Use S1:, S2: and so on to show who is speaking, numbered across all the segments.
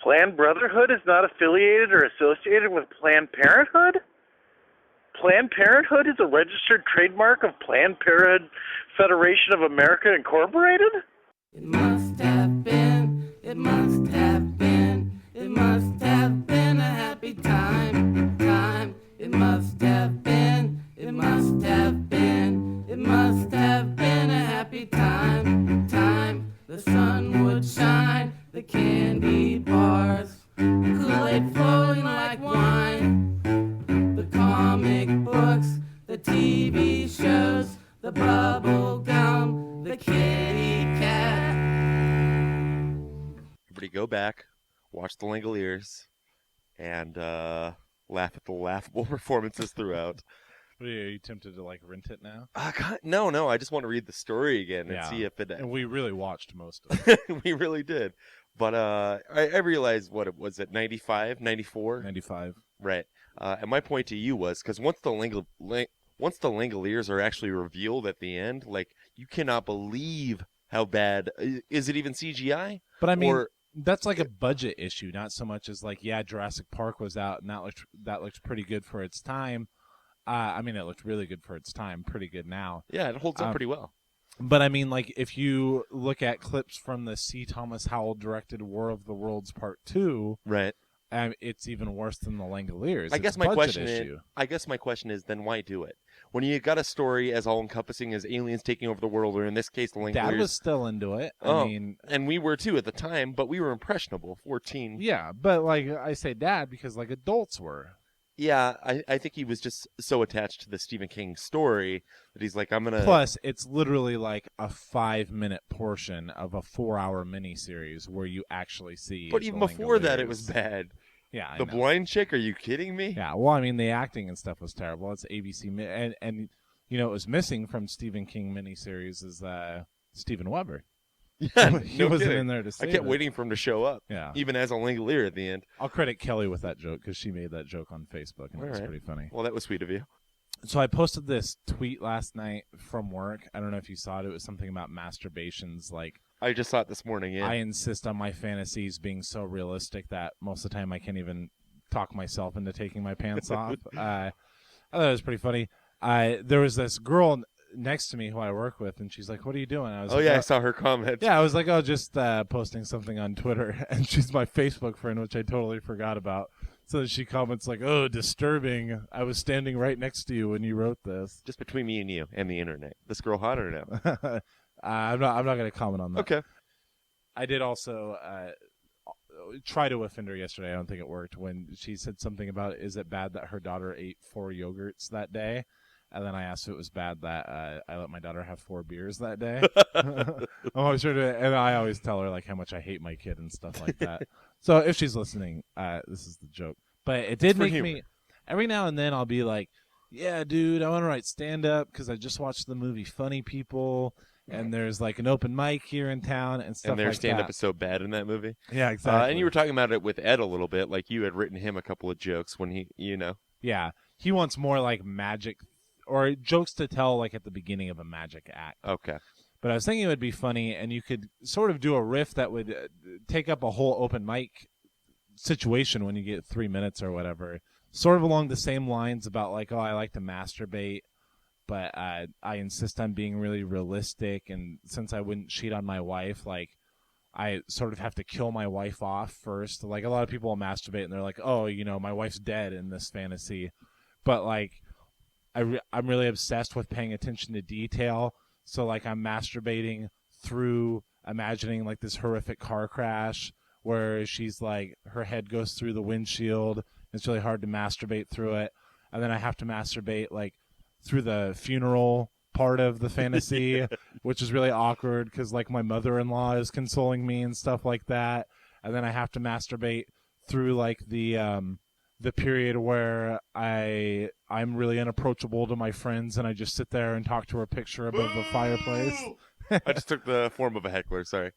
S1: Planned Brotherhood is not affiliated or associated with Planned Parenthood? Planned Parenthood is a registered trademark of Planned Parenthood Federation of America Incorporated?
S2: It must have been, it must have been, it must have been a happy time, time. It must have been, it must have been, it must have been a happy time, time. The sun would shine, the candy bars, Kool-Aid flowing like wine, the comic books, the TV shows, the bubble gum, the kitty cat.
S3: Everybody go back, watch the Langoliers, and laugh at the laughable performances throughout.
S4: Are you tempted to like rent it now?
S3: No. I just want to read the story again and see if it.
S4: And we really watched most of it.
S3: We really did. But I realized what it was at 95, 94?
S4: 95.
S3: Right. And my point to you was, because once the Langoliers are actually revealed at the end, like, you cannot believe how bad. Is it even CGI?
S4: But I mean, that's like a budget issue, not so much as like, yeah, Jurassic Park was out and that looked pretty good for its time. I mean, it looked really good for its time, pretty good now.
S3: Yeah, it holds up pretty well.
S4: But I mean, like, if you look at clips from the C. Thomas Howell directed War of the Worlds Part 2,
S3: right,
S4: it's even worse than the Langoliers.
S3: I guess my question is, then why do it? When you got a story as all-encompassing as aliens taking over the world, or in this case, the Langoliers.
S4: Dad was still into it. I mean,
S3: and we were too at the time, but we were impressionable, 14.
S4: Yeah, but like I say Dad because like adults were.
S3: Yeah, I think he was just so attached to the Stephen King story that he's like, I'm going to...
S4: Plus, it's literally like a 5-minute portion of a 4-hour miniseries where you actually see...
S3: But even before that, it was bad.
S4: Yeah,
S3: The blind chick? Are you kidding me?
S4: Yeah, well, I mean, the acting and stuff was terrible. It's ABC... And you know, it was missing from Stephen King miniseries is Steven Weber.
S3: Yeah,
S4: he wasn't in there to save
S3: I kept
S4: it.
S3: waiting for him to show up.
S4: Yeah,
S3: even as a Langolier at the end.
S4: I'll credit Kelly with that joke because she made that joke on Facebook, and it was pretty funny.
S3: Well, that was sweet of you.
S4: So I posted this tweet last night from work. I don't know if you saw it. It was something about masturbations. Like,
S3: I just saw it this morning. Yeah.
S4: I insist on my fantasies being so realistic that most of the time I can't even talk myself into taking my pants off. I thought it was pretty funny. There was this girl next to me who I work with, and she's like, "What are you doing?" I was like,
S3: I saw her comment.
S4: Yeah, I was like, "Oh, just posting something on Twitter," and she's my Facebook friend, which I totally forgot about. So she comments like, "Oh, disturbing! I was standing right next to you when you wrote this."
S3: Just between me and you and the internet, this girl hot or no?
S4: I'm not going to comment on that.
S3: Okay.
S4: I did also try to offend her yesterday. I don't think it worked when she said something about, is it bad that her daughter ate 4 yogurts that day? And then I asked if it was bad that I let my daughter have 4 beers that day. I'm always sure to, and I always tell her like how much I hate my kid and stuff like that. So if she's listening, this is the joke. But it did make me, every now and then I'll be like, yeah, dude, I want to write stand-up because I just watched the movie Funny People, and there's like an open mic here in town and stuff like that.
S3: And their stand-up is so bad in that movie.
S4: Yeah, exactly.
S3: And you were talking about it with Ed a little bit, like you had written him a couple of jokes when he,
S4: Yeah, he wants more like magic or jokes to tell like at the beginning of a magic act.
S3: Okay.
S4: But I was thinking it would be funny, and you could sort of do a riff that would take up a whole open mic situation when you get 3 minutes or whatever. Sort of along the same lines about like, oh, I like to masturbate, but I insist on being really realistic, and since I wouldn't cheat on my wife, like I sort of have to kill my wife off first. Like a lot of people will masturbate, and they're like, oh, you know, my wife's dead in this fantasy. But like I'm really obsessed with paying attention to detail. So like I'm masturbating through imagining like this horrific car crash where she's like, her head goes through the windshield. It's really hard to masturbate through it. And then I have to masturbate like through the funeral part of the fantasy, which is really awkward because like my mother-in-law is consoling me and stuff like that. And then I have to masturbate through like the period where I'm really unapproachable to my friends and I just sit there and talk to her picture above the fireplace.
S3: I just took the form of a heckler, sorry.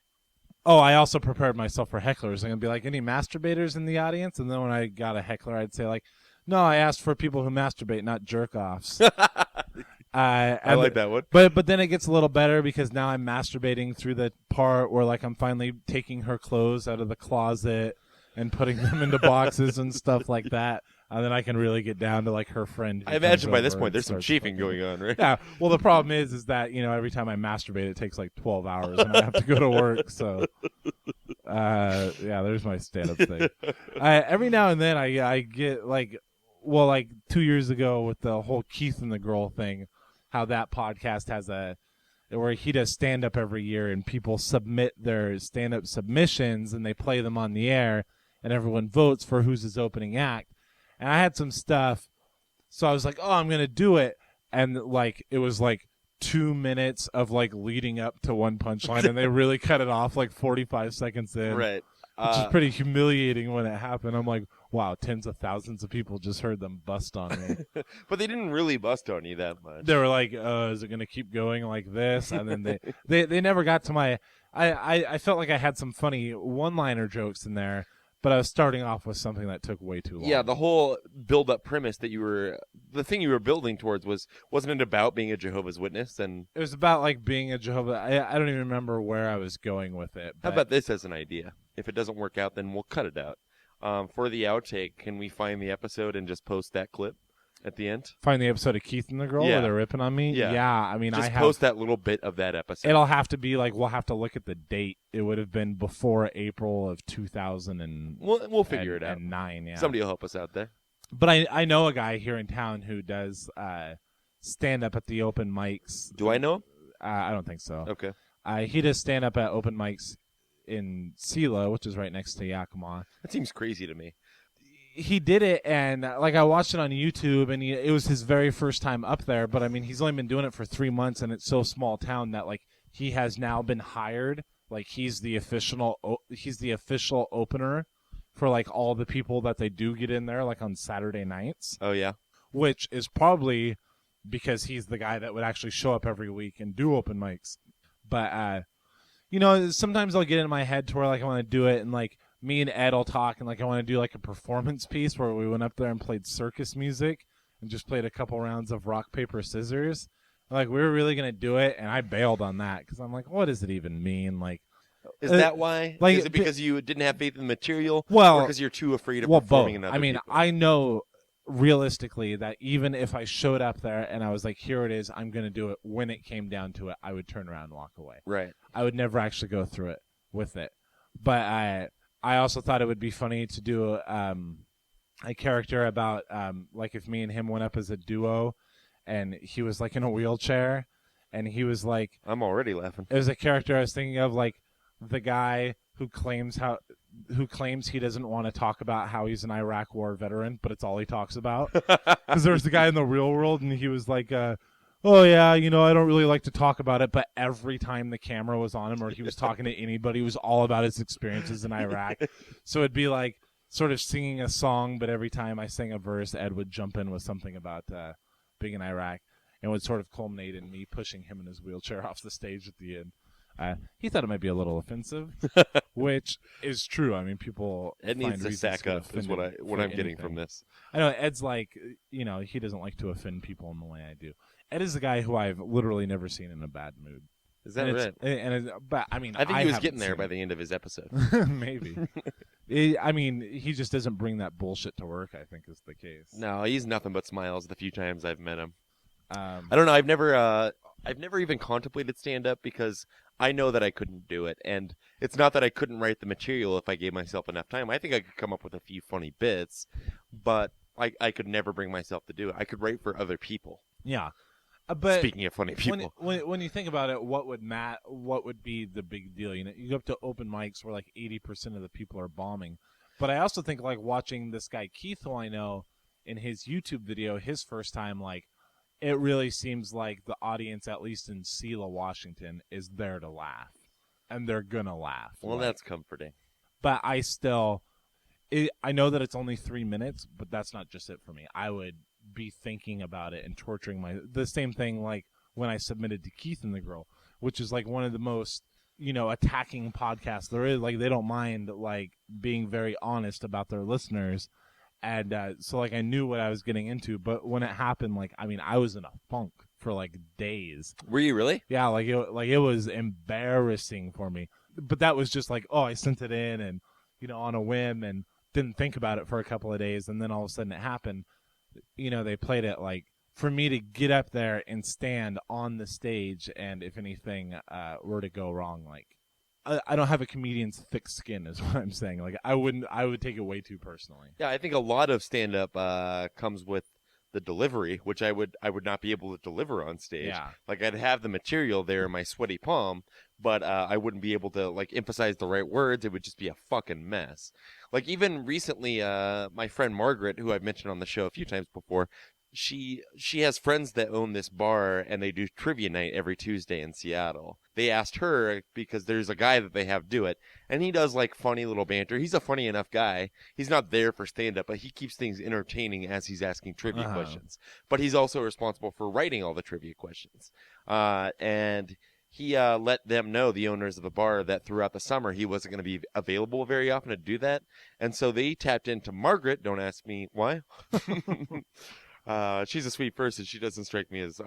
S4: Oh, I also prepared myself for hecklers. I'm going to be like, any masturbators in the audience? And then when I got a heckler, I'd say like, no, I asked for people who masturbate, not jerk-offs. I
S3: like that one.
S4: But then it gets a little better because now I'm masturbating through the part where like I'm finally taking her clothes out of the closet and putting them into boxes and stuff like that. And then I can really get down to like her friend.
S3: I imagine by this point there's some chiefing going on, right?
S4: Yeah. Well, the problem is that every time I masturbate, it takes like 12 hours, and I have to go to work. So, yeah, there's my stand-up thing. Every now and then I get like 2 years ago with the whole Keith and the Girl thing, how that podcast has where he does stand-up every year, and people submit their stand-up submissions, and they play them on the air, and everyone votes for who's his opening act. And I had some stuff, so I was like, oh, I'm going to do it. And, like, it was, like, 2 minutes of, like, leading up to one punchline, and they really cut it off, like, 45 seconds in.
S3: Right.
S4: Which is pretty humiliating when it happened. I'm like, wow, tens of thousands of people just heard them bust on me.
S3: But they didn't really bust on you that much.
S4: They were like, is it going to keep going like this? And then they never got to my... I felt like I had some funny one-liner jokes in there, but I was starting off with something that took way too long.
S3: Yeah, the whole build-up premise that the thing you were building towards wasn't it about being a Jehovah's Witness? And
S4: it was about like being a Jehovah. I don't even remember where I was going with it.
S3: How about this as an idea? If it doesn't work out, then we'll cut it out. For the outtake, can we find the episode and just post that clip at the end?
S4: Find the episode of Keith and the Girl where they're ripping on me?
S3: Yeah.
S4: I mean,
S3: just post that little bit of that episode.
S4: It'll have to be like, we'll have to look at the date. It would have been before April of 2000 and
S3: we'll figure it out.
S4: And 9, yeah.
S3: Somebody will help us out there.
S4: But I know a guy here in town who does stand up at the open mics.
S3: Do I know him?
S4: I don't think so.
S3: Okay.
S4: He does stand up at open mics in Sela, which is right next to Yakima.
S3: That seems crazy to me.
S4: He did it, and like I watched it on YouTube, and it was his very first time up there. But I mean, he's only been doing it for 3 months, and it's so small town that like he has now been hired. Like he's the official opener for like all the people that they do get in there, like on Saturday nights.
S3: Oh yeah,
S4: which is probably because he's the guy that would actually show up every week and do open mics. But sometimes I'll get in my head to where like I want to do it, and like me and Ed will talk, and like I want to do like a performance piece where we went up there and played circus music and just played a couple rounds of rock paper scissors. Like we were really gonna do it, and I bailed on that because I'm like, what does it even mean? Like,
S3: is that why?
S4: Like,
S3: is it because you didn't have faith in the material?
S4: Well,
S3: or because you're too afraid of performing
S4: both.
S3: another?
S4: I mean,
S3: people?
S4: I know realistically that even if I showed up there and I was like, here it is, I'm gonna do it. When it came down to it, I would turn around and walk away.
S3: Right.
S4: I would never actually go through it with it. But I also thought it would be funny to do a character about like if me and him went up as a duo, and he was like in a wheelchair, and he was like,
S3: I'm already laughing.
S4: It was a character I was thinking of, like the guy who claims he doesn't want to talk about how he's an Iraq War veteran, but it's all he talks about. Because there was the guy in the real world, and he was like, oh yeah, I don't really like to talk about it, but every time the camera was on him or he was talking to anybody, it was all about his experiences in Iraq. So it'd be like sort of singing a song, but every time I sang a verse, Ed would jump in with something about being in Iraq, and would sort of culminate in me pushing him in his wheelchair off the stage at the end. He thought it might be a little offensive, which is true. I mean, people
S3: Ed needs to sack up is what I'm getting from this.
S4: I know Ed's like, he doesn't like to offend people in the way I do. Ed is a guy who I've literally never seen in a bad mood.
S3: Is that right?
S4: But I mean,
S3: I think he was getting there by the end of his episode.
S4: Maybe. I mean, he just doesn't bring that bullshit to work, I think is the case.
S3: No, he's nothing but smiles the few times I've met him.
S4: I
S3: don't know. I've never even contemplated stand-up because I know that I couldn't do it. And it's not that I couldn't write the material if I gave myself enough time. I think I could come up with a few funny bits, but I could never bring myself to do it. I could write for other people.
S4: Yeah. But
S3: speaking of funny people,
S4: when you think about it, what would be the big deal? You go up to open mics where like 80% of the people are bombing. But I also think like watching this guy Keith, who I know, in his YouTube video, his first time, like it really seems like the audience, at least in Sela, Washington, is there to laugh, and they're gonna laugh.
S3: Well, that's comforting.
S4: But I know that it's only 3 minutes, but that's not just it for me. I would be thinking about it and torturing the same thing like when I submitted to Keith and the Girl, which is like one of the most attacking podcasts there is. Like they don't mind like being very honest about their listeners, and so like I knew what I was getting into. But when it happened, like I mean, I was in a funk for like days.
S3: Were you really?
S4: Yeah, it was embarrassing for me. But that was just like, oh, I sent it in, and on a whim and didn't think about it for a couple of days, and then all of a sudden it happened. They played it like for me to get up there and stand on the stage, and if anything were to go wrong, like I don't have a comedian's thick skin, is what I'm saying. Like I would take it way too personally.
S3: Yeah, I think a lot of stand-up comes with the delivery, which I would not be able to deliver on stage.
S4: Yeah.
S3: Like I'd have the material there in my sweaty palm, but I wouldn't be able to like emphasize the right words. It would just be a fucking mess. Like even recently, my friend Margaret, who I've mentioned on the show a few times before, she has friends that own this bar and they do trivia night every Tuesday in Seattle. They asked her because there's a guy that they have do it, and he does like funny little banter. He's a funny enough guy. He's not there for stand up, but he keeps things entertaining as he's asking trivia questions. But he's also responsible for writing all the trivia questions. And he let them know, the owners of the bar, that throughout the summer he wasn't going to be available very often to do that. And so they tapped into Margaret. Don't ask me why. She's a sweet person. She doesn't strike me as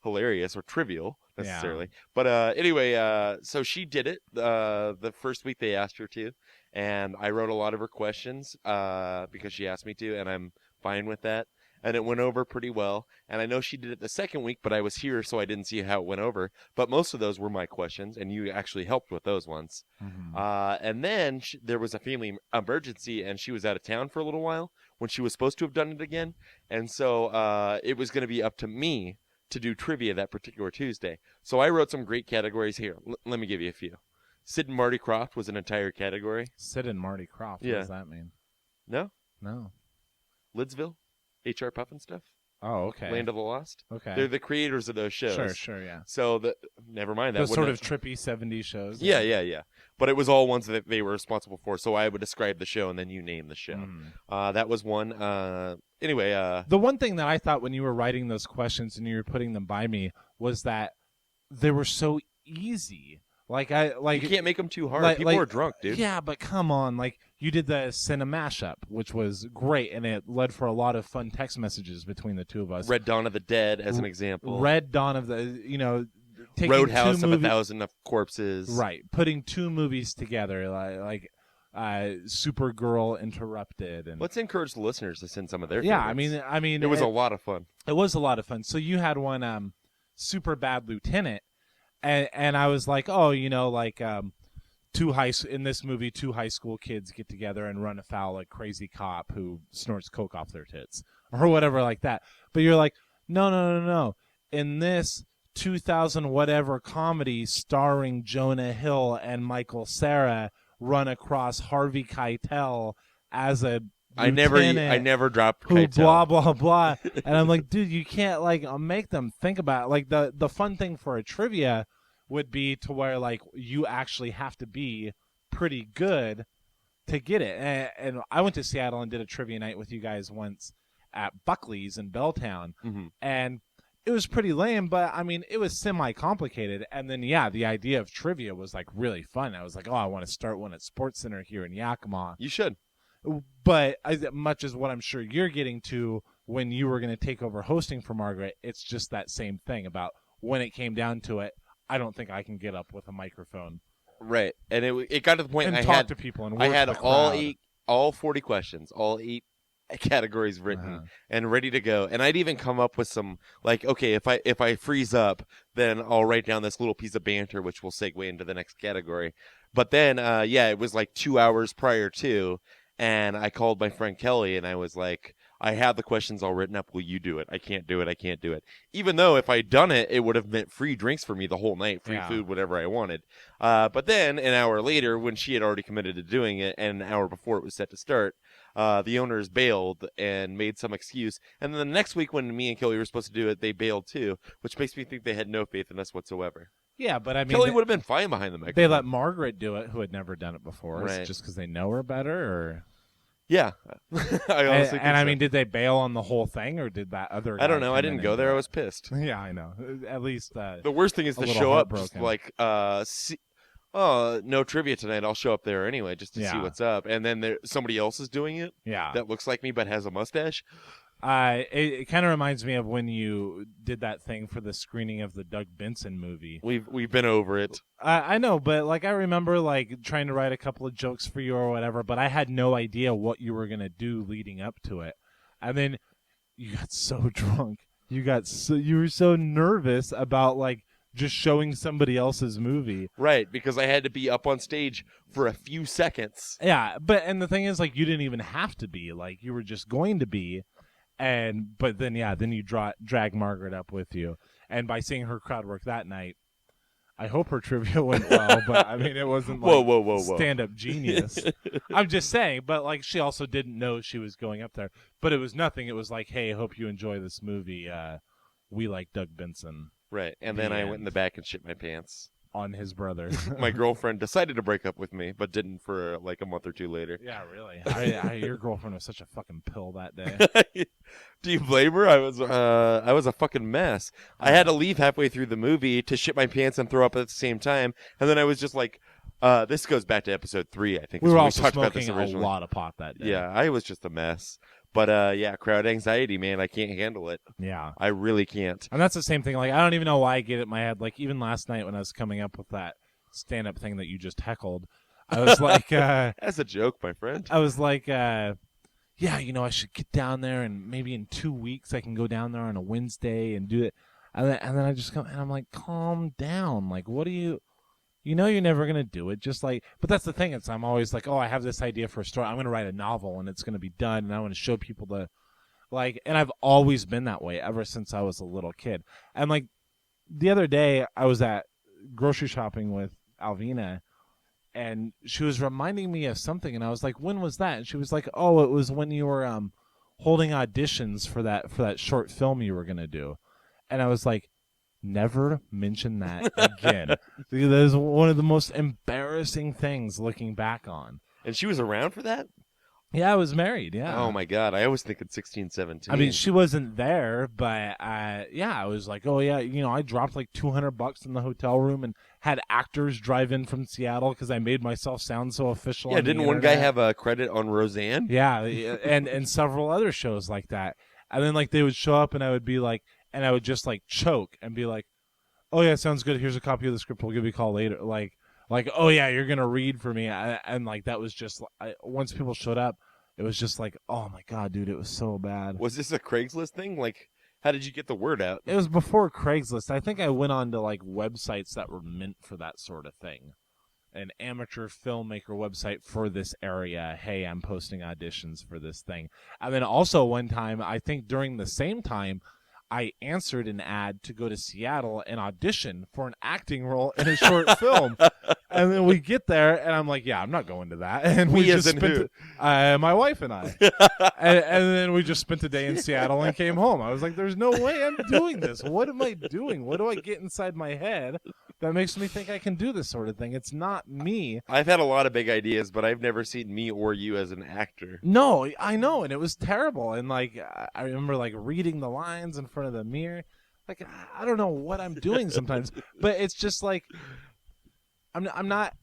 S3: hilarious or trivial necessarily. Yeah. But anyway, so she did it the first week they asked her to, and I wrote a lot of her questions because she asked me to, and I'm fine with that. And it went over pretty well. And I know she did it the second week, but I was here, so I didn't see how it went over. But most of those were my questions, and you actually helped with those ones. Mm-hmm. And then there was a family emergency, and she was out of town for a little while when she was supposed to have done it again. And so it was going to be up to me to do trivia that particular Tuesday. So I wrote some great categories here. Let me give you a few. Sid and Marty Krofft was an entire category.
S4: Sid and Marty Krofft,
S3: yeah.
S4: What does that mean?
S3: No?
S4: No.
S3: Lidsville? HR Puffin stuff?
S4: Oh, okay.
S3: Land of the Lost?
S4: Okay.
S3: They're the creators of those shows.
S4: Sure, yeah.
S3: So, never mind.
S4: Those sort of trippy 70s shows.
S3: Yeah. But it was all ones that they were responsible for, so I would describe the show, and then you name the show. That was one. Anyway.
S4: The one thing that I thought when you were writing those questions and you were putting them by me was that they were so easy. You
S3: can't make them too hard. People are drunk, dude.
S4: Yeah, but come on. Like, you did the Cinema mashup, which was great, and it led for a lot of fun text messages between the two of us.
S3: Red Dawn of the Dead, as an example.
S4: Red Dawn of the, taking
S3: Roadhouse of 1,000 Corpses.
S4: Right. Putting two movies together, like Supergirl Interrupted. And
S3: let's encourage the listeners to send some of their
S4: favorites.
S3: Yeah, I mean, it was a lot of fun.
S4: It was a lot of fun. So you had one, Super Bad Lieutenant. And I was like, in this movie, two high school kids get together and run afoul a crazy cop who snorts coke off their tits or whatever like that. But you're like, no. In this 2000 whatever comedy starring Jonah Hill and Michael Cera, run across Harvey Keitel as a
S3: I never dropped
S4: who blah blah blah. And I'm like, dude, you can't make them think about it. Like the fun thing for a trivia would be to where you actually have to be pretty good to get it. And I went to Seattle and did a trivia night with you guys once at Buckley's in Belltown, and it was pretty lame, but I mean it was semi-complicated. And then the idea of trivia was really fun. I was like, I want to start one at Sports Center here in Yakima.
S3: You should.
S4: But as much as what I'm sure you're getting to when you were going to take over hosting for Margaret, it's just that same thing about when it came down to it, I don't think I can get up with a microphone.
S3: Right. And it got to the point
S4: and
S3: I
S4: talk
S3: had
S4: to people and
S3: I
S4: work
S3: had
S4: the crowd.
S3: all 40 questions, all 8 categories written and ready to go. And I'd even come up with some okay, if I freeze up, then I'll write down this little piece of banter which will segue into the next category. But then it was 2 hours prior to, and I called my friend Kelly and I was like, I have the questions all written up. Will you do it? I can't do it. Even though if I'd done it, it would have meant free drinks for me the whole night, free food, whatever I wanted. But then an hour later, when she had already committed to doing it, and an hour before it was set to start, the owners bailed and made some excuse. And then the next week when me and Kelly were supposed to do it, they bailed too, which makes me think they had no faith in us whatsoever.
S4: Yeah, but I mean,
S3: Kelly would have been fine behind the microphone.
S4: They let Margaret do it, who had never done it before.
S3: Right.
S4: Is it just because they know her better, or?
S3: Yeah, I honestly
S4: and I mean, did they bail on the whole thing, or did that other?
S3: I don't know. I didn't go there. I was pissed.
S4: Yeah, I know. At least
S3: the worst thing is to show up just no trivia tonight. I'll show up there anyway just to see what's up, and then somebody else is doing it.
S4: Yeah,
S3: that looks like me but has a mustache.
S4: It kind of reminds me of when you did that thing for the screening of the Doug Benson movie.
S3: We've been over it.
S4: I know, but like I remember like trying to write a couple of jokes for you or whatever, but I had no idea what you were gonna do leading up to it, and then you got so drunk, you were so nervous about like just showing somebody else's movie.
S3: Right, because I had to be up on stage for a few seconds.
S4: Yeah, and the thing is, like, you didn't even have to be. Like, you were just going to be. But then you drag Margaret up with you. And by seeing her crowd work that night, I hope her trivia went well, but I mean, it wasn't like
S3: whoa.
S4: stand-up genius. I'm just saying, but like, she also didn't know she was going up there. But it was nothing. It was like, hey, hope you enjoy this movie. We like Doug Benson.
S3: Right, and then I went in the back and shit my pants.
S4: On his brother.
S3: My girlfriend decided to break up with me, but didn't for like a month or two later.
S4: Yeah, really. Your girlfriend was such a fucking pill that day.
S3: Do you blame her? I was a fucking mess. I had to leave halfway through the movie to shit my pants and throw up at the same time, and then I was just like, this goes back to episode 3, I think.
S4: We were also smoking a lot of pot that day.
S3: Yeah, I was just a mess. But yeah, crowd anxiety, man, I can't handle it.
S4: Yeah.
S3: I really can't.
S4: And that's the same thing. Like, I don't even know why I get it in my head. Like, even last night when I was coming up with that stand-up thing that you just heckled, I was like...
S3: As a joke, my friend.
S4: I was like, yeah, I should get down there, and maybe in 2 weeks I can go down there on a Wednesday and do it. And then I just come, and I'm like, calm down. Like, what do you... You know you're never going to do it. Just like, but that's the thing. I'm always like, oh, I have this idea for a story. I'm going to write a novel and it's going to be done. And I want to show people and I've always been that way ever since I was a little kid. And like the other day I was at grocery shopping with Alvina and she was reminding me of something. And I was like, when was that? And she was like, oh, it was when you were holding auditions for that short film you were going to do. And I was like, never mention that again. That is one of the most embarrassing things looking back on.
S3: And she was around for that?
S4: Yeah, I was married, yeah.
S3: Oh, my God. I was thinking 16, 17.
S4: I mean, she wasn't there, but yeah, I was like, oh, yeah, I dropped like $200 in the hotel room and had actors drive in from Seattle because I made myself sound so official.
S3: Yeah, didn't one guy have a credit on Roseanne?
S4: Yeah, and several other shows like that. And then like they would show up and I would be like, and I would just like choke and be like, oh yeah, sounds good. Here's a copy of the script. We'll give you a call later. Like, oh yeah, you're gonna read for me. And like that was just once people showed up, it was just like, oh my God, dude, it was so bad.
S3: Was this a Craigslist thing? Like, how did you get the word out?
S4: It was before Craigslist. I think I went on to like websites that were meant for that sort of thing. An amateur filmmaker website for this area. Hey, I'm posting auditions for this thing. And then also one time, I think during the same time, I answered an ad to go to Seattle and audition for an acting role in a short film. And then we get there, and I'm like, yeah, I'm not going to that. And we just spent my wife and I. and then we just spent a day in Seattle and came home. I was like, there's no way I'm doing this. What am I doing? What do I get inside my head that makes me think I can do this sort of thing? It's not me.
S3: I've had a lot of big ideas, but I've never seen me or you as an actor.
S4: No, I know, and it was terrible. And like I remember like reading the lines in front of the mirror. Like I don't know what I'm doing sometimes, but it's just like I'm not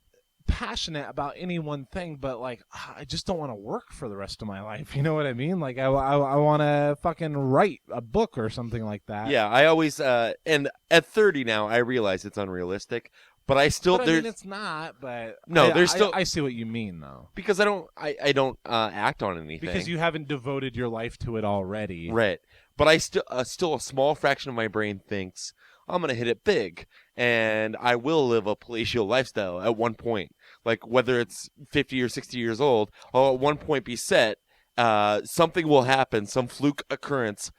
S4: passionate about any one thing, but like I just don't want to work for the rest of my life. You know what I mean? Like I want to fucking write a book or something like that.
S3: Yeah, I always and at 30 now I realize it's unrealistic, but I still
S4: I mean, it's not. But
S3: no, there's still.
S4: I see what you mean though,
S3: because I don't act on anything
S4: because you haven't devoted your life to it already,
S3: right? But I still a small fraction of my brain thinks I'm going to hit it big, and I will live a palatial lifestyle at one point. Like, whether it's 50 or 60 years old, I'll at one point be set. Something will happen, some fluke occurrence,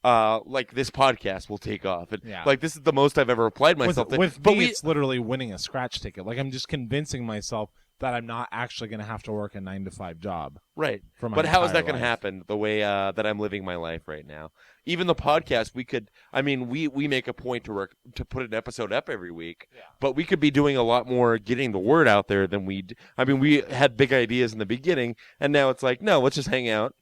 S3: like this podcast will take off. And, like, this is the most I've ever applied myself to.
S4: With me, it's literally winning a scratch ticket. Like, I'm just convincing myself that I'm not actually going to have to work a 9-to-5 job.
S3: Right. But how is that going to happen the way that I'm living my life right now? Even the podcast, we make a point to put an episode up every week, but we could be doing a lot more getting the word out there than we had big ideas in the beginning, and now it's like, no, let's just hang out,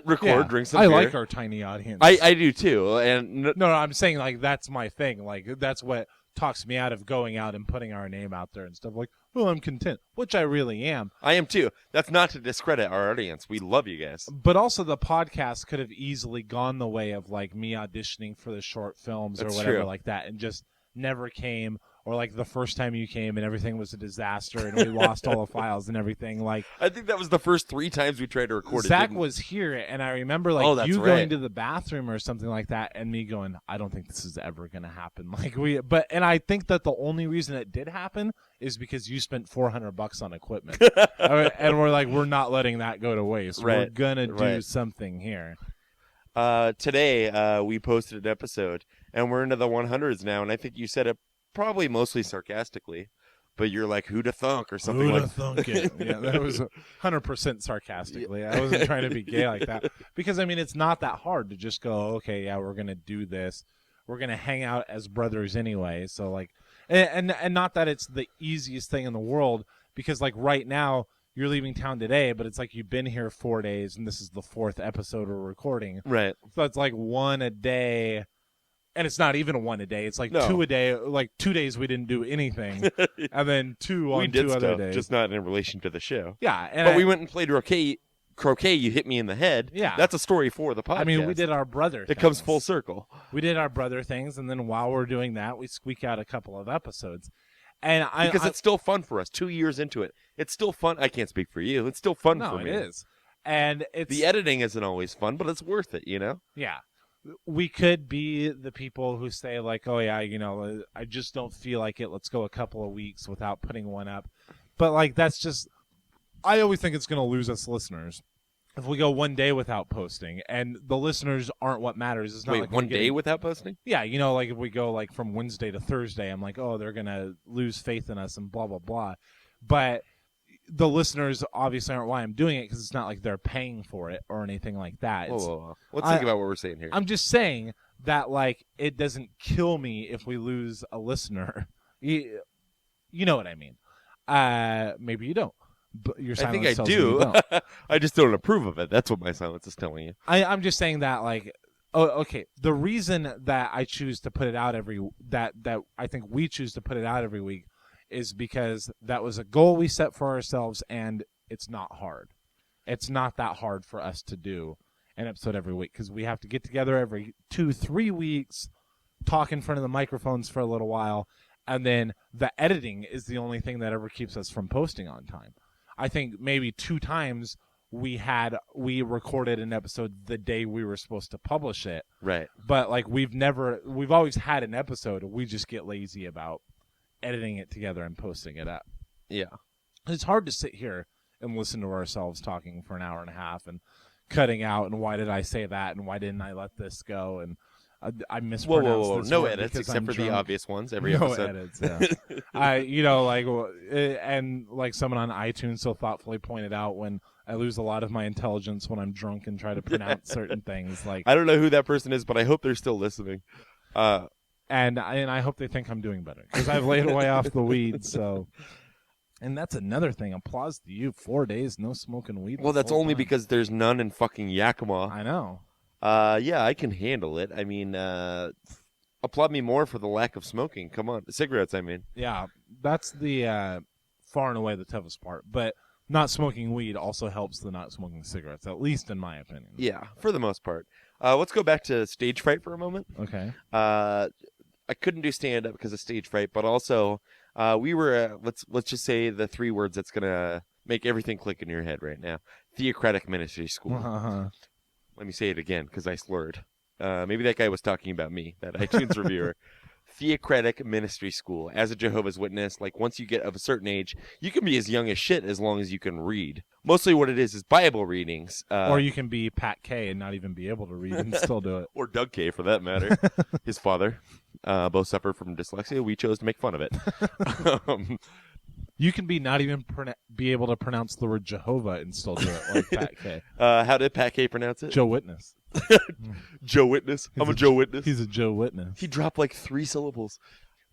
S3: record, drink some beer.
S4: I like our tiny audience.
S3: I do too. And
S4: no, I'm saying like that's my thing. Like that's what talks me out of going out and putting our name out there and stuff like, oh, I'm content, which I really am.
S3: I am too. That's not to discredit our audience. We love you guys.
S4: But also the podcast could have easily gone the way of like me auditioning for the short films
S3: That's
S4: or whatever
S3: true.
S4: like that and just never came. Or like the first time you came and everything was a disaster and we lost all the files and everything. Like
S3: I think that was the first 3 times we tried to record it.
S4: Zach was here and I remember like
S3: Oh, that's
S4: you
S3: right.
S4: going to the bathroom or something like that and me going, I don't think this is ever gonna happen. And I think that the only reason it did happen is because you spent $400 on equipment. And we're like, we're not letting that go to waste. We're
S3: Right,
S4: gonna do
S3: right.
S4: something here.
S3: Today, we posted an episode, and we're into the 100s now, and I think you said it probably mostly sarcastically, but you're like, who'da thunk or something
S4: Who'da
S3: like
S4: thunk it? Yeah, that was 100% sarcastically. I wasn't trying to be gay like that. Because, I mean, it's not that hard to just go, okay, yeah, we're going to do this. We're going to hang out as brothers anyway. So, like, and not that it's the easiest thing in the world, because, like, right now, you're leaving town today, but it's like you've been here 4 days, and this is the 4th episode we're recording.
S3: Right.
S4: So it's like 1 a day. And it's not even 1 a day. It's like
S3: No.
S4: 2 a day. Like 2 days we didn't do anything, and then 2 on
S3: We did
S4: 2 other
S3: stuff,
S4: days.
S3: just not in relation to the show.
S4: Yeah, and
S3: But we went and played croquet. You hit me in the head.
S4: Yeah.
S3: That's a story for the podcast.
S4: I mean, we did our brother.
S3: It comes
S4: things.
S3: full circle.
S4: We did our brother things, and then while we're doing that, we squeak out a couple of episodes. And
S3: Because it's still fun for us. 2 years into it, it's still fun. I can't speak for you. It's still fun
S4: no,
S3: for me.
S4: it is. And it's
S3: The editing isn't always fun, but it's worth it, you know?
S4: yeah. We could be the people who say like, oh yeah, I just don't feel like it. Let's go a couple of weeks without putting one up. But like that's just, I always think it's going to lose us listeners if we go 1 day without posting, and the listeners aren't what matters. It's not
S3: Wait,
S4: like
S3: one day without posting?
S4: Yeah, like if we go like from Wednesday to Thursday, I'm like, oh, they're gonna lose faith in us and blah blah blah. But the listeners obviously aren't why I'm doing it, because it's not like they're paying for it or anything like that.
S3: Whoa. Let's think about what we're saying here.
S4: I'm just saying that like it doesn't kill me if we lose a listener. You know what I mean? Maybe you don't. But your
S3: I
S4: silence
S3: think I
S4: tells me you
S3: do.
S4: don't.
S3: I just don't approve of it. That's what my silence is telling you.
S4: I'm just saying that like, oh, okay. The reason that I choose to put it out that I think we choose to put it out every week is because that was a goal we set for ourselves, and it's not hard. It's not that hard for us to do an episode every week, because we have to get together every 2-3 weeks, talk in front of the microphones for a little while, and then the editing is the only thing that ever keeps us from posting on time. I think maybe 2 times we recorded an episode the day we were supposed to publish it.
S3: Right.
S4: But like we've always had an episode. We just get lazy about editing it together and posting it up.
S3: Yeah.
S4: It's hard to sit here and listen to ourselves talking for an hour and a half and cutting out and why did I say that and why didn't I let this go and I mispronounced
S3: Whoa.
S4: this
S3: No
S4: word
S3: edits
S4: because
S3: except
S4: I'm
S3: for
S4: drunk.
S3: the obvious ones every
S4: No
S3: episode.
S4: edits, and like someone on iTunes so thoughtfully pointed out, when I lose a lot of my intelligence when I'm drunk and try to pronounce certain things, like
S3: I don't know who that person is, but I hope they're still listening.
S4: and I hope they think I'm doing better, because I've laid away off the weed. So, and that's another thing. Applause to you. 4 days no smoking weed.
S3: Well,
S4: the
S3: that's
S4: whole
S3: only
S4: time.
S3: because there's none in fucking Yakima.
S4: I know.
S3: Yeah, I can handle it. I mean, applaud me more for the lack of smoking. Come on. Cigarettes, I mean.
S4: Yeah, that's the far and away the toughest part. But not smoking weed also helps the not smoking cigarettes, at least in my opinion.
S3: Yeah, for the most part. Let's go back to stage fright for a moment.
S4: Okay.
S3: I couldn't do stand-up because of stage fright, but also we were, let's just say the 3 words that's going to make everything click in your head right now. Theocratic Ministry School. Let me say it again because I slurred. Maybe that guy was talking about me, that iTunes reviewer. Theocratic Ministry School. As a Jehovah's Witness, like once you get of a certain age, you can be as young as shit as long as you can read. Mostly what it is Bible readings.
S4: Or you can be Pat K and not even be able to read and still do it.
S3: Or Doug K, for that matter. His father. Both suffer from dyslexia. We chose to make fun of it.
S4: You can be not even be able to pronounce the word Jehovah and still do it, like Pat K.
S3: How did Pat K pronounce it?
S4: Joe Witness.
S3: Joe Witness. I'm a Joe Witness.
S4: He's a Joe Witness.
S3: He dropped like 3 syllables.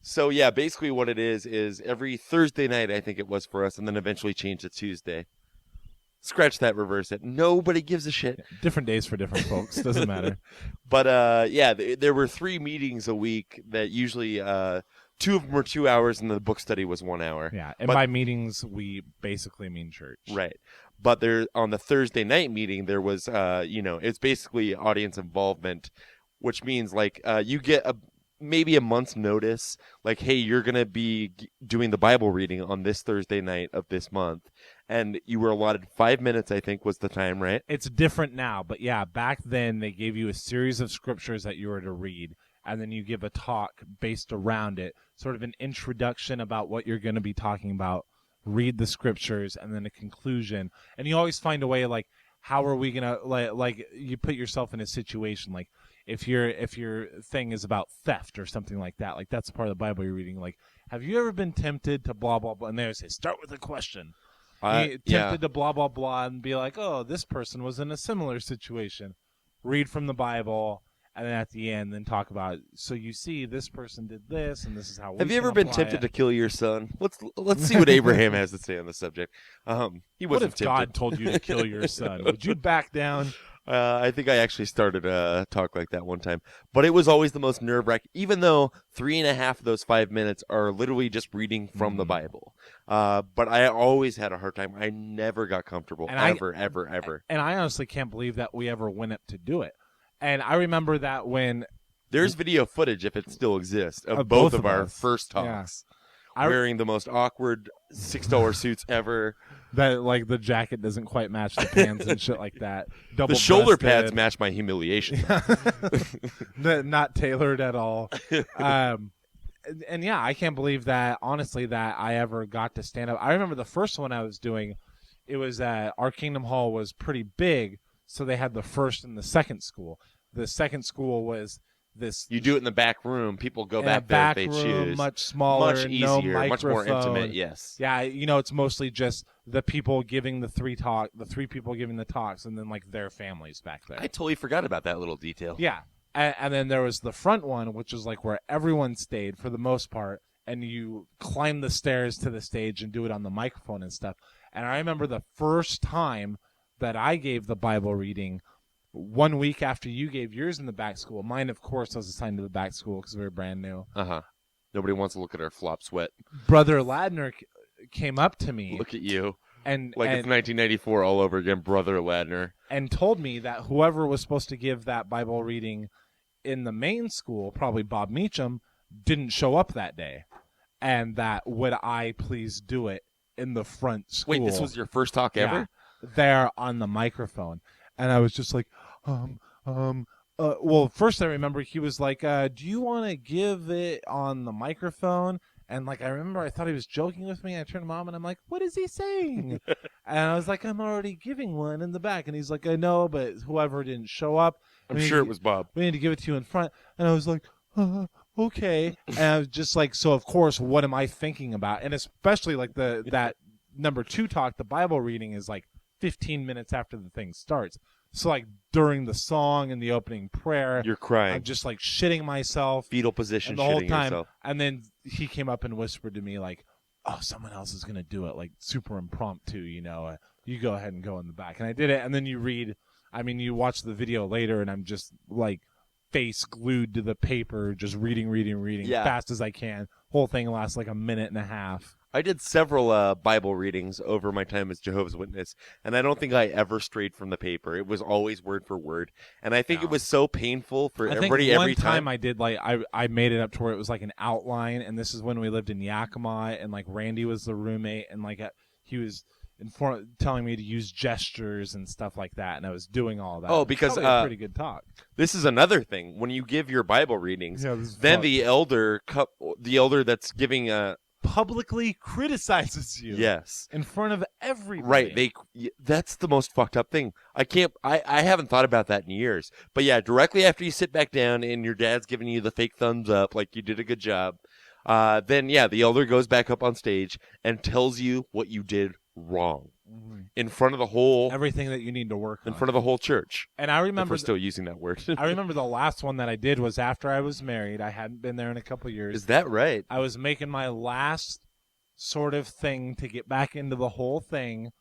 S3: So yeah, basically what it is every Thursday night, I think it was for us, and then eventually changed to Tuesday. Scratch that, reverse it. Nobody gives a shit.
S4: Different days for different folks. Doesn't matter.
S3: But yeah, there were 3 meetings a week that usually 2 of them were 2 hours, and the book study was 1 hour.
S4: Yeah, and
S3: But-
S4: by meetings, we basically mean church.
S3: Right. But there on the Thursday night meeting, there was, it's basically audience involvement, which means like you get maybe a month's notice, like, hey, you're going to be doing the Bible reading on this Thursday night of this month. And you were allotted 5 minutes, I think, was the time, right?
S4: It's different now, but yeah, back then they gave you a series of scriptures that you were to read, and then you give a talk based around it, sort of an introduction about what you're going to be talking about, read the scriptures, and then a conclusion. And you always find a way, like, how are we going to, like, you put yourself in a situation, like, if your thing is about theft or something like that, like, that's part of the Bible you're reading, like, have you ever been tempted to blah, blah, blah, and they say, start with a question. Tempted to blah, blah, blah, and be like, oh, this person was in a similar situation. Read from the Bible, and then at the end, then talk about, so you see, this person did this, and this is how we
S3: Have you
S4: can
S3: ever been
S4: apply
S3: tempted
S4: it.
S3: to kill your son? Let's see what Abraham has to say on the subject. He
S4: What
S3: wasn't
S4: if
S3: tempted.
S4: God told you to kill your son? Would you back down?
S3: I think I actually started a talk like that one time, but it was always the most nerve-wracking, even though 3.5 of those 5 minutes are literally just reading from the Bible. But I always had a hard time. I never got comfortable,
S4: And
S3: ever.
S4: And I honestly can't believe that we ever went up to do it. And I remember that when
S3: There's video footage, if it still exists, of
S4: Of
S3: both
S4: both
S3: of
S4: of
S3: our
S4: us.
S3: first
S4: Yeah.
S3: talks.
S4: I-
S3: Wearing the most awkward $6 suits ever.
S4: that, like, the jacket doesn't quite match the pants and shit like that.
S3: The shoulder
S4: Double-breasted.
S3: pads match my humiliation.
S4: Not tailored at all. And yeah, I can't believe that, honestly, that I ever got to stand up. I remember the first one I was doing, it was our Kingdom Hall was pretty big, so they had the first and the second school. The second school was this
S3: You do it in the back room. People go
S4: in
S3: back
S4: a
S3: there
S4: back
S3: if they
S4: room,
S3: choose.
S4: much smaller,
S3: Much
S4: no
S3: easier, much more
S4: microphone.
S3: intimate. Yes.
S4: Yeah, it's mostly just the people giving the three people giving the talks, and then like their families back there.
S3: I totally forgot about that little detail.
S4: Yeah, and then there was the front one, which is like where everyone stayed for the most part, and you climb the stairs to the stage and do it on the microphone and stuff. And I remember the first time that I gave the Bible reading, 1 week after you gave yours in the back school. Mine, of course, was assigned to the back school because we were brand new.
S3: Nobody wants to look at our flop sweat.
S4: Brother Ladner came up to me
S3: Look at you.
S4: and
S3: Like it's 1994 all over again, Brother Ladner.
S4: and told me that whoever was supposed to give that Bible reading in the main school, probably Bob Meacham, didn't show up that day, and that would I please do it in the front school.
S3: Wait, this was your first talk ever?
S4: Yeah, there on the microphone, and I was just like, well, first I remember he was like, do you want to give it on the microphone? And like I remember, I thought he was joking with me. I turned to Mom and I'm like, "What is he saying?" And I was like, "I'm already giving one in the back." And he's like, "I know, but whoever didn't show up,
S3: I'm sure it was Bob.
S4: we need to give it to you in front." And I was like, "Okay." And I was just like, so of course, what am I thinking about? And especially like that number 2 talk, the Bible reading is like 15 minutes after the thing starts. So like during the song and the opening prayer,
S3: You're crying.
S4: I'm just like shitting myself.
S3: Fetal position,
S4: And the whole
S3: shitting
S4: time,
S3: yourself.
S4: and then he came up and whispered to me like, "Oh, someone else is gonna do it, like super impromptu, you know. You go ahead and go in the back." And I did it, and then you watch the video later, and I'm just like face glued to the paper, just reading,
S3: Yeah.
S4: fast as I can. Whole thing lasts like a minute and a half.
S3: I did several Bible readings over my time as Jehovah's Witness, and I don't think I ever strayed from the paper. It was always word for word, and I think it was so painful for
S4: I
S3: everybody
S4: think one
S3: every time.
S4: I did like I made it up to where it was like an outline, and this is when we lived in Yakima, and like Randy was the roommate, and like he was telling me to use gestures and stuff like that, and I was doing all that.
S3: Oh, because,
S4: Probably a pretty good talk.
S3: This is another thing. When you give your Bible readings,
S4: Yeah, this is
S3: then
S4: fun.
S3: the elder that's giving
S4: Publicly criticizes you.
S3: yes.
S4: In front of everybody.
S3: Right, that's the most fucked up thing. I haven't thought about that in years. But yeah, directly after you sit back down and your dad's giving you the fake thumbs up, like you did a good job, then yeah, the elder goes back up on stage and tells you what you did wrong in front of the whole
S4: Everything that you need to work on.
S3: in front of the whole church.
S4: And I
S3: If
S4: remember
S3: we're still using that word.
S4: I remember the last one that I did was after I was married. I hadn't been there in a couple years.
S3: Is that right?
S4: I was making my last sort of thing to get back into the whole thing.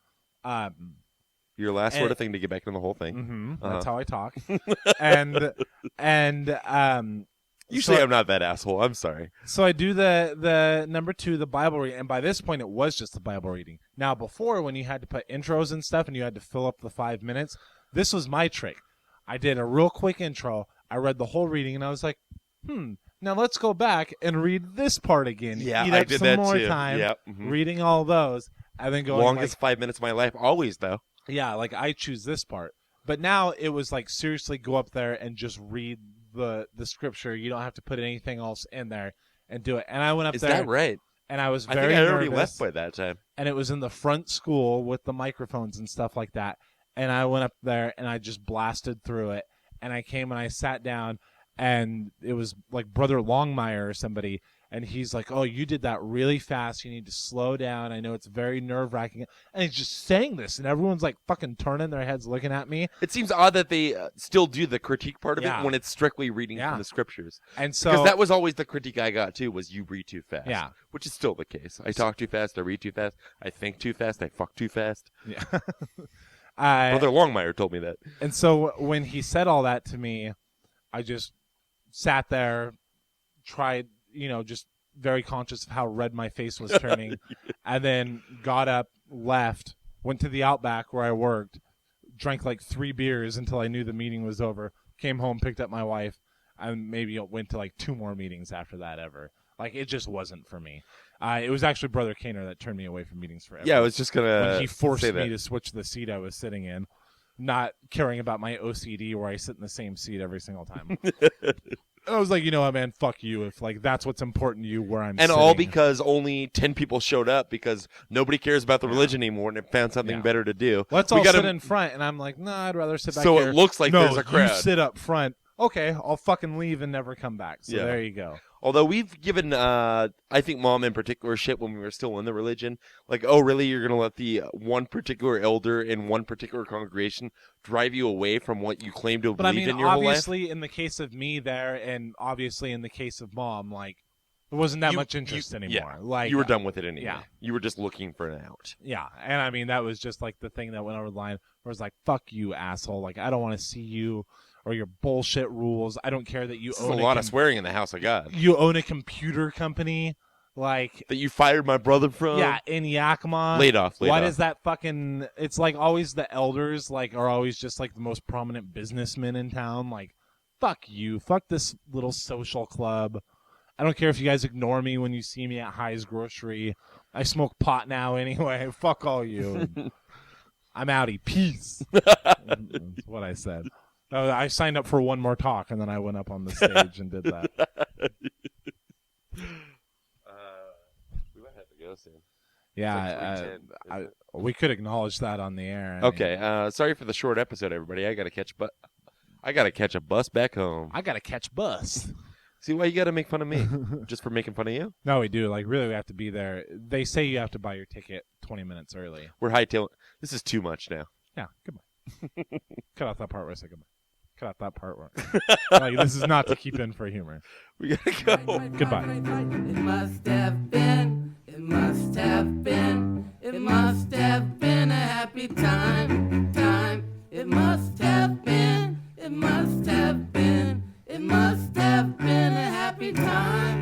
S3: Your last sort
S4: And-
S3: of thing to get back into the whole thing.
S4: That's how I talk. and
S3: Usually I'm not that asshole. I'm sorry.
S4: So I do the number 2, the Bible reading, and by this point it was just the Bible reading. Now before, when you had to put intros and stuff and you had to fill up the 5 minutes, this was my trick. I did a real quick intro, I read the whole reading, and I was like, now let's go back and read this part again.
S3: Yeah,
S4: Eat
S3: I
S4: up
S3: did
S4: some
S3: that
S4: more
S3: too.
S4: time
S3: Yep.
S4: reading all those, and then going
S3: Longest 5 minutes of my life, always though.
S4: yeah, like I choose this part. But now it was like, seriously, go up there and just read the scripture. You don't have to put anything else in there and do it. And I went up
S3: Is
S4: there.
S3: that right?
S4: And I was
S3: I
S4: very
S3: think I already
S4: nervous.
S3: left by that time.
S4: And it was in the front school with the microphones and stuff like that. And I went up there and I just blasted through it. And I came and I sat down, and it was like Brother Longmire or somebody. And he's like, oh, you did that really fast. You need to slow down. I know it's very nerve-wracking. And he's just saying this, and everyone's like fucking turning their heads looking at me.
S3: It seems odd that they still do the critique part of
S4: Yeah.
S3: it when it's strictly reading
S4: Yeah.
S3: from the scriptures.
S4: And so
S3: Because that was always the critique I got too, was you read too fast.
S4: Yeah.
S3: Which is still the case. I talk too fast, I read too fast, I think too fast, I fuck too fast.
S4: yeah.
S3: Brother Longmire told me that.
S4: And so when he said all that to me, I just sat there, tried, just very conscious of how red my face was turning, and then got up, left, went to the Outback where I worked, drank like 3 beers until I knew the meeting was over, came home, picked up my wife, and maybe went to like 2 more meetings after that ever. Like, it just wasn't for me. It was actually Brother Kaner that turned me away from meetings forever.
S3: Yeah, I was just gonna
S4: when he forced
S3: say
S4: me
S3: that.
S4: to switch the seat I was sitting in, not caring about my OCD where I sit in the same seat every single time. I was like, you know what, man, fuck you. If like that's what's important to you, where I'm
S3: And
S4: sitting.
S3: all because only 10 people showed up because nobody cares about the religion anymore and it found something
S4: Yeah.
S3: better to do.
S4: Let's
S3: We
S4: all
S3: gotta-
S4: sit in front, and I'm like, nah, I'd rather sit back
S3: So
S4: here.
S3: it looks like
S4: no,
S3: there's a crowd.
S4: you sit up front. Okay, I'll fucking leave and never come back. So
S3: Yeah.
S4: there you go.
S3: Although we've given, I think Mom in particular shit when we were still in the religion. Like, oh, really? You're going to let the one particular elder in one particular congregation drive you away from what you claim to
S4: But I
S3: believe
S4: mean,
S3: in your whole life?
S4: obviously, in the case of me there, and obviously in the case of Mom, like, there wasn't that much interest anymore.
S3: Yeah,
S4: Like,
S3: you were done with it anyway.
S4: yeah.
S3: You were just looking for an out.
S4: Yeah, and I mean, that was just like the thing that went over the line where it's like, fuck you, asshole. Like, I don't want to see you or your bullshit rules. I don't care that you
S3: This
S4: own
S3: is a lot of swearing in the house of God.
S4: You own a computer company, like,
S3: That you fired my brother from?
S4: yeah, in Yakima.
S3: Laid off.
S4: Why does that fucking? It's like always the elders like are always just like the most prominent businessmen in town. Like, fuck you, fuck this little social club. I don't care if you guys ignore me when you see me at High's Grocery. I smoke pot now anyway. Fuck all you. I'm outie. Peace. That's what I said. No, I signed up for one more talk, and then I went up on the stage and did that.
S3: We might have to go soon.
S4: Yeah,
S3: It's like 3:10,
S4: we could acknowledge that on the air. I mean,
S3: Okay, sorry for the short episode, everybody. I gotta catch a bus back home.
S4: I gotta catch bus.
S3: See why you gotta make fun of me? Just for making fun of you?
S4: No, we do. Like, really, we have to be there. They say you have to buy your ticket 20 minutes early.
S3: We're hightailing. This is too much now.
S4: Yeah, goodbye. Cut out that part where I say goodbye. Cut out that part where like, this is not to keep in for humor.
S3: We gotta go.
S4: Goodbye.
S2: It must have been, it must have been, it must have been a happy time. It must have been, it must have been, it must have been a happy time.